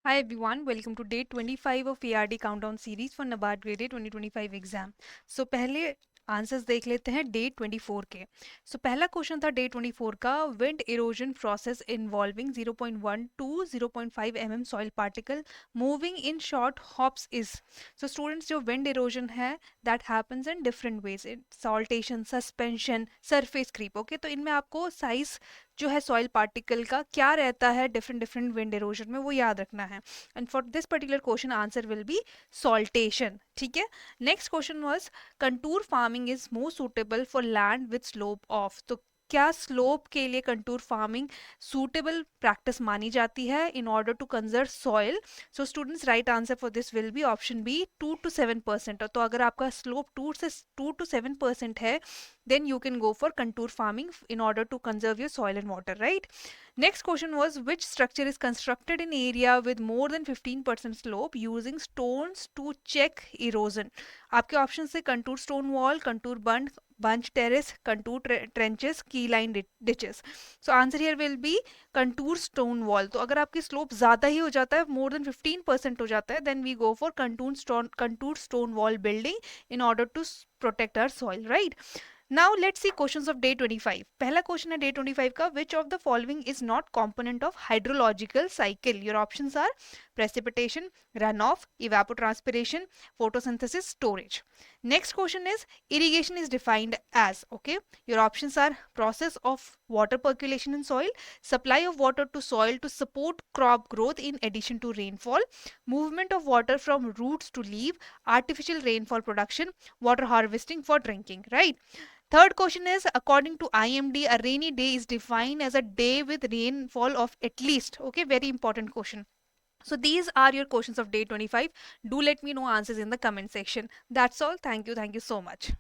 Hi everyone, welcome to day 25 of ARD Countdown series for NABARD Grade A 2025 exam. So पहले answers देख लेते हैं day 24 के। पहला क्वेश्चन था डे 24 का, wind erosion process involving 0.1 to 0.5 mm soil particle moving in short hops is. Students, जो wind erosion है that happens in different ways, saltation, suspension, surface creep. Okay, तो इनमें आपको साइज जो है सॉइल पार्टिकल का क्या रहता है डिफरेंट डिफरेंट विंड इरोजन में, वो याद रखना है। And for this particular question answer will be saltation. ठीक है। Next question was, contour farming is more suitable for land with slope of. तो क्या स्लोप के लिए कंटूर फार्मिंग सूटेबल प्रैक्टिस मानी जाती है in order to conserve soil? So students, right answer for this will be option B 2 to 7%। तो अगर आपका स्लोप 2 to 7% है, then you can go for contour farming in order to conserve your soil and water, right? Next question was, which structure is constructed in area with more than 15% slope using stones to check erosion? आपके option से contour stone wall, contour bunch terrace, contour trenches, key line ditches. So answer here will be contour stone wall. तो अगर आपकी slope ज्यादा ही हो जाता है, more than 15% हो जाता है, then we go for contour stone wall building in order to protect our soil, right? Now let's see questions of day 25. पहला क्वेश्चन है day 25 का, which of the following is not component of hydrological cycle? Your options are precipitation, runoff, evapotranspiration, photosynthesis, storage. Next question is, irrigation is defined as, okay, your options are process of water percolation in soil, supply of water to soil to support crop growth in addition to rainfall, movement of water from roots to leaf, artificial rainfall production, water harvesting for drinking, right? Third question is, according to IMD, a rainy day is defined as a day with rainfall of at least, okay, very important question. So these are your questions of day 25. Do let me know answers in the comment section. That's all. Thank you. Thank you so much.